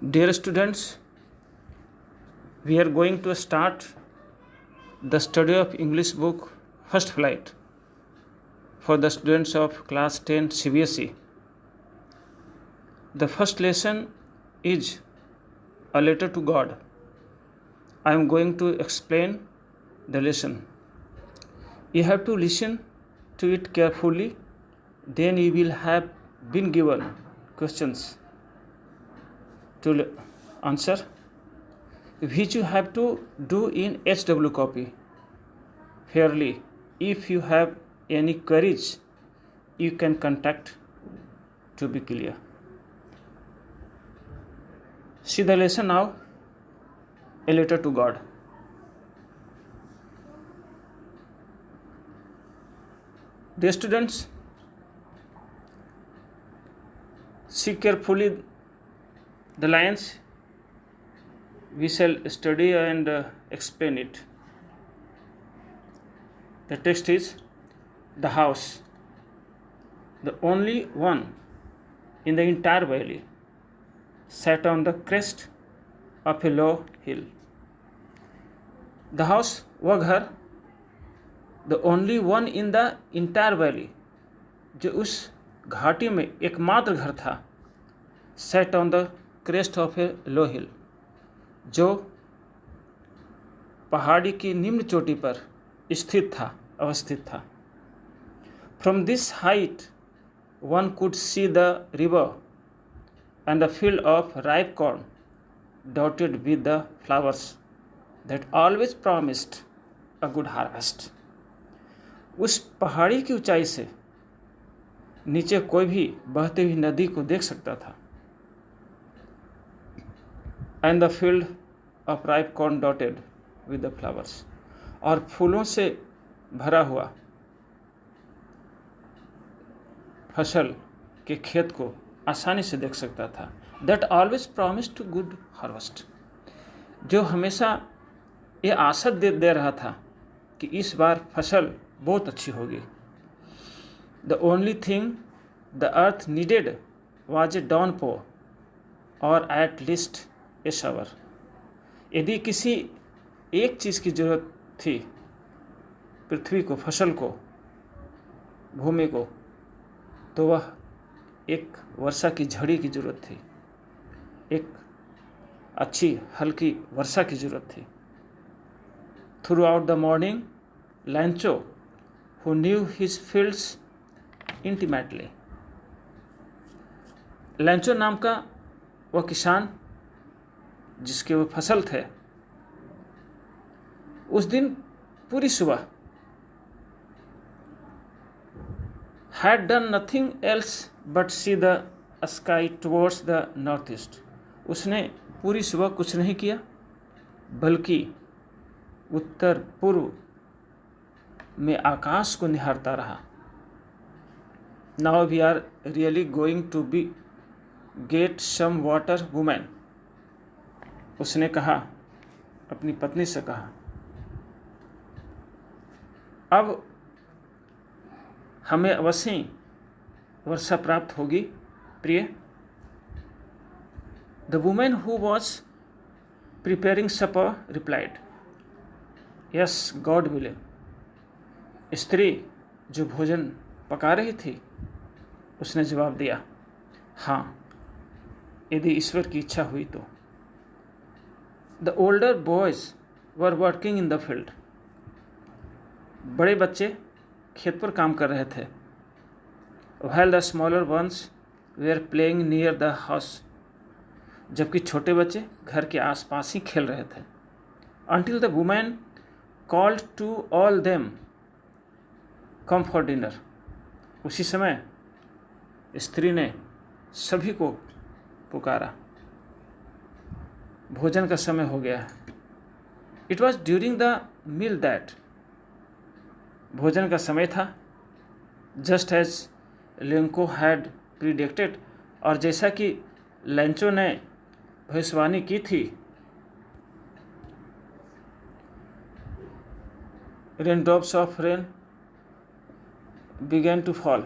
Dear students, we are going to start the study of English book First Flight for the students of class 10 CBSE. The first lesson is a letter to God. I am going to explain the lesson. You have to listen to it carefully, then you will have been given questions to answer, which you have to do in HW copy fairly. If you have any queries, you can contact to be clear. See the lesson now, a letter to God. Dear students, see carefully the lines. We shall study and explain it. The text is, the house, the only one in the entire valley, sat on the crest of a low hill. The house, वह घर, the only one in the entire valley, जो उस घाटी में एकमात्र घर था, sat on the crest of a low hill, जो पहाड़ी की निम्न चोटी पर स्थित था, अवस्थित था. From this height one could see the river and the field of ripe corn dotted with the flowers that always promised a good harvest. उस पहाड़ी की ऊंचाई से नीचे कोई भी बहती हुई नदी को देख सकता था. And the field of ripe corn dotted with the flowers, और फूलों से भरा हुआ फसल के खेत को आसानी से देख सकता था. That always promised to good harvest, जो हमेशा ये आशा दे रहा था कि इस बार फसल बहुत अच्छी होगी. The only thing the earth needed was a downpour, or at least a shower. यदि किसी एक चीज़ की जरूरत थी पृथ्वी को, फसल को, भूमि को, तो वह एक वर्षा की झड़ी की जरूरत थी, एक अच्छी हल्की वर्षा की जरूरत थी. Throughout the morning, Lancho, who knew his fields intimately, लैंचो नाम का वह किसान जिसके वो फसल थे, उस दिन पूरी सुबह had done nothing else but see the sky towards the northeast. उसने पूरी सुबह कुछ नहीं किया बल्कि उत्तर पूर्व में आकाश को निहारता रहा. Now we are really going to be get some water, woman. उसने कहा, अपनी पत्नी से कहा, अब हमें अवश्य वर्षा प्राप्त होगी प्रिय. The woman who was preparing supper replied, yes, God willing. स्त्री जो भोजन पका रही थी उसने जवाब दिया, हाँ, यदि ईश्वर की इच्छा हुई तो. The older boys were working in the field. बड़े बच्चे खेत पर काम कर रहे थे. While the smaller ones were playing near the house. जबकि छोटे बच्चे घर के आसपास ही खेल रहे थे. Until the woman called to all them, come for dinner. उसी समय स्त्री ने सभी को पुकारा, भोजन का समय हो गया है. It was during the meal that, भोजन का समय था, just as Lanco had predicted, और जैसा कि लैंचो ने भविष्यवाणी की थी. Raindrops of rain began to fall.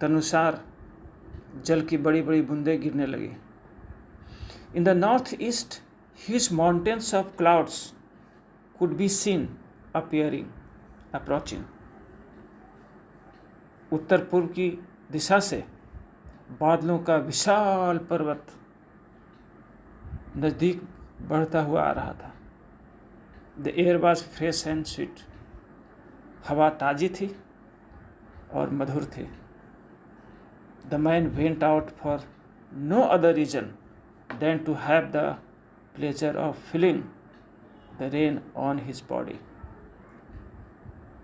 तदनुसार जल की बड़ी बड़ी बूंदें गिरने लगी. In the northeast, huge mountains of clouds could be seen approaching. उत्तर पूर्व की दिशा से बादलों का विशाल पर्वत नज़दीक बढ़ता हुआ आ रहा था। The air was fresh and sweet. हवा ताज़ी थी और मधुर थी। The man went out for no other reason than to have the pleasure of feeling the rain on his body.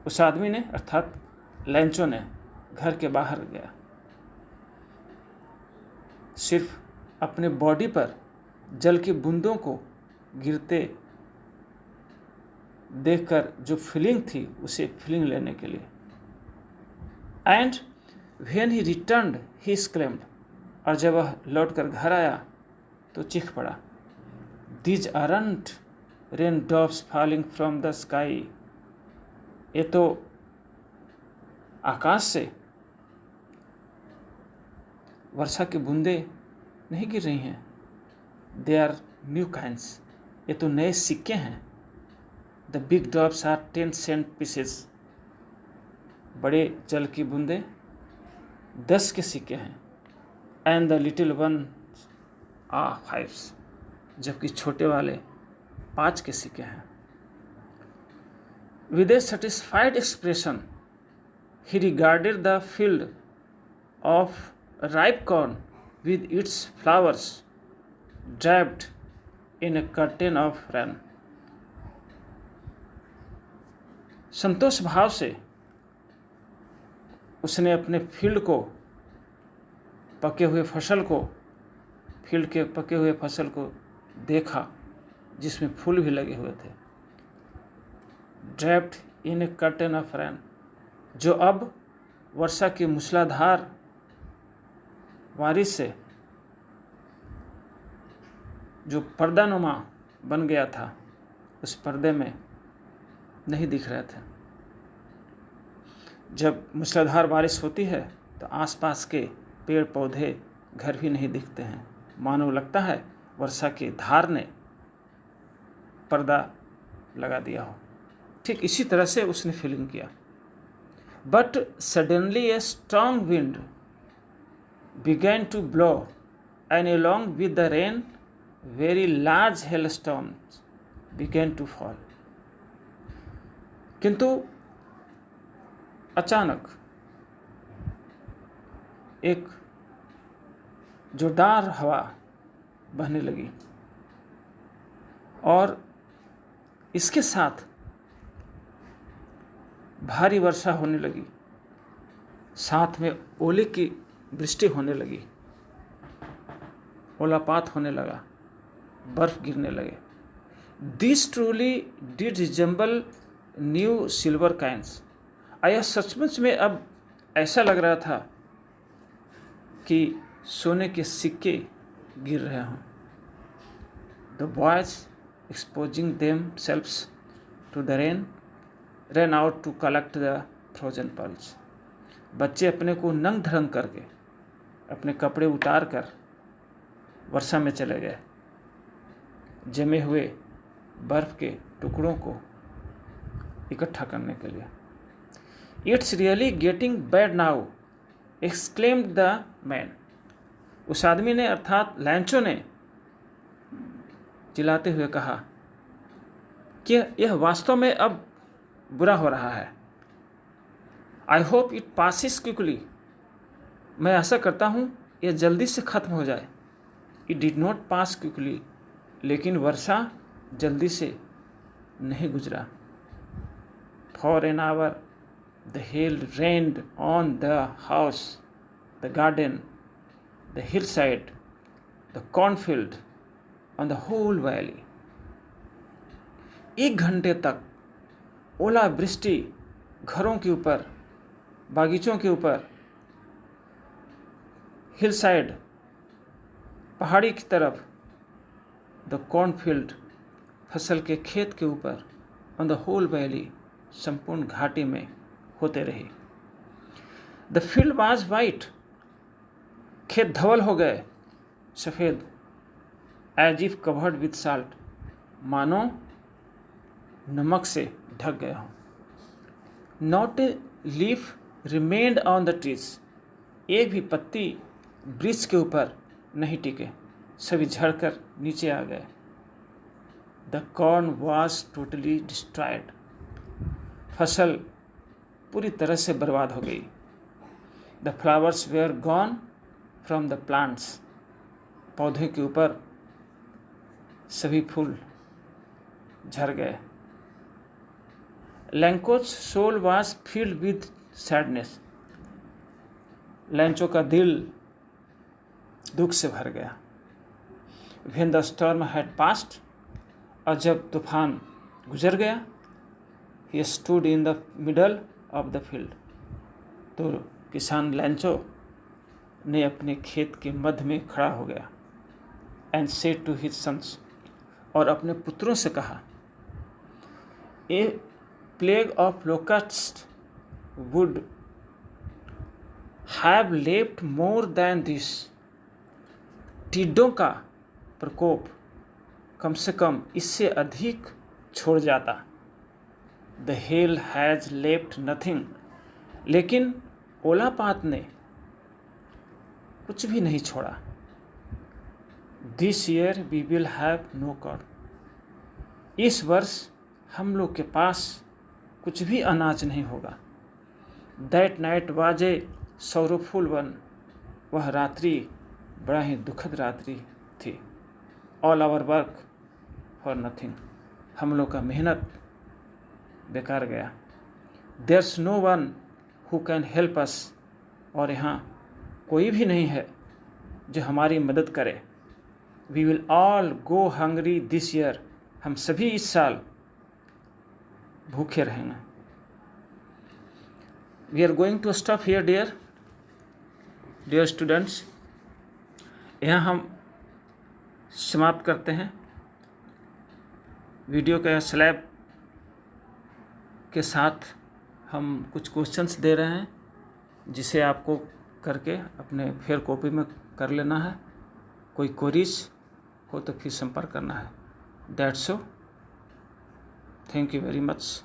उस आदमी ने अर्थात लैंचो ने घर के बाहर गया, सिर्फ अपने बॉडी पर जल की बूंदों को गिरते देखकर जो फीलिंग थी उसे फीलिंग लेने के लिए। And when he returned he exclaimed, और जब वह लौट कर घर आया तो चीख पड़ा, these aren't rain drops falling from the sky. ये तो आकाश से वर्षा की बूंदें नहीं गिर रही हैं। They are new kinds. ये तो नए सिक्के हैं। The big drops are 10 cent pieces. बड़े जल की बूंदें 10 के सिक्के हैं। And the little one are 5, जबकि छोटे वाले 5 के सिक्के हैं। With a satisfied expression he regarded the field of ripe corn with its flowers draped in a curtain of rain. संतोष भाव से उसने अपने फील्ड को पके हुए फसल को देखा जिसमें फूल भी लगे हुए थे। Draped in A curtain of rain, जो अब वर्षा की मूसलाधार बारिश से जो पर्दानुमा बन गया था उस पर्दे में नहीं दिख रहे थे। जब मूसलाधार बारिश होती है तो आसपास के पेड़ पौधे घर भी नहीं दिखते हैं, मानो लगता है वर्षा की धार ने पर्दा लगा दिया हो। ठीक इसी तरह से उसने फीलिंग किया। But suddenly a strong wind began to blow, and along with the rain, very large hailstones began to fall. किंतु अचानक एक जोरदार हवा बहने लगी और इसके साथ भारी वर्षा होने लगी, साथ में ओले की वृष्टि होने लगी, ओलापात होने लगा, बर्फ गिरने लगे। This truly did resemble new silver coins. आया सचमुच में अब ऐसा लग रहा था कि सोने के सिक्के गिर रहे हों। The boys exposing themselves to the rain ran out to collect the frozen pearls. बच्चे अपने को नंग धरंग करके अपने कपड़े उतार कर वर्षा में चले गए, जमे हुए बर्फ के टुकड़ों को इकट्ठा करने के लिए। It's really getting bad now, exclaimed the man. उस आदमी ने अर्थात लैंचो ने चिल्लाते हुए कहा कि यह वास्तव में अब बुरा हो रहा है। I hope it passes quickly. मैं आशा करता हूँ यह जल्दी से ख़त्म हो जाए। It did not pass quickly, लेकिन वर्षा जल्दी से नहीं गुजरा। For an hour the hail rained on the house, the garden, the hillside, the cornfield, on the whole valley. 1 घंटे तक ओला वृष्टि घरों के ऊपर, बागीचों के ऊपर, हिल साइड, पहाड़ी की तरफ, द कॉर्नफील्ड, फसल के खेत के ऊपर, ऑन द होल वैली, संपूर्ण घाटी में होते रहे। द फील्ड वाज वाइट, खेत धवल हो गए, सफ़ेद। As if covered with salt, मानो नमक से ढक गया हो। Not a leaf remained on the trees, एक भी पत्ती वृक्ष के ऊपर नहीं टिके, सभी झड़कर नीचे आ गए। The corn was totally destroyed, फसल पूरी तरह से बर्बाद हो गई। The flowers were gone from the plants, पौधे के ऊपर सभी फूल झड़ गए। Lencho's soul was filled with sadness, Lencho का दिल दुख से भर गया। When the storm had passed, और जब तूफान गुजर गया, he stood in the middle of the field, तो किसान लैंचो ने अपने खेत के मध्य में खड़ा हो गया। And said to his sons, और अपने पुत्रों से कहा, a plague of locust would have left more than this, टिड्डों का प्रकोप कम से कम इससे अधिक छोड़ जाता। The hail has left nothing, लेकिन ओलापात ने कुछ भी नहीं छोड़ा। This year we will have no corn, इस वर्ष हम लोग के पास कुछ भी अनाज नहीं होगा। That night was a sorrowful one, वह रात्रि बड़ा ही दुखद रात्रि थी। All our work for nothing, हम लोग का मेहनत बेकार गया। There's no one who can help us, और यहाँ कोई भी नहीं है जो हमारी मदद करे। We will all go hungry this year, हम सभी इस साल भूखे रहेंगे। We are going to stop here dear students, यहाँ हम समाप्त करते हैं। वीडियो के स्लैब के साथ हम कुछ क्वेश्चंस दे रहे हैं, जिसे आपको करके अपने फेयर कॉपी में कर लेना है। कोई क्वेरीज हो तो फिर संपर्क करना है। That's all, thank you very much.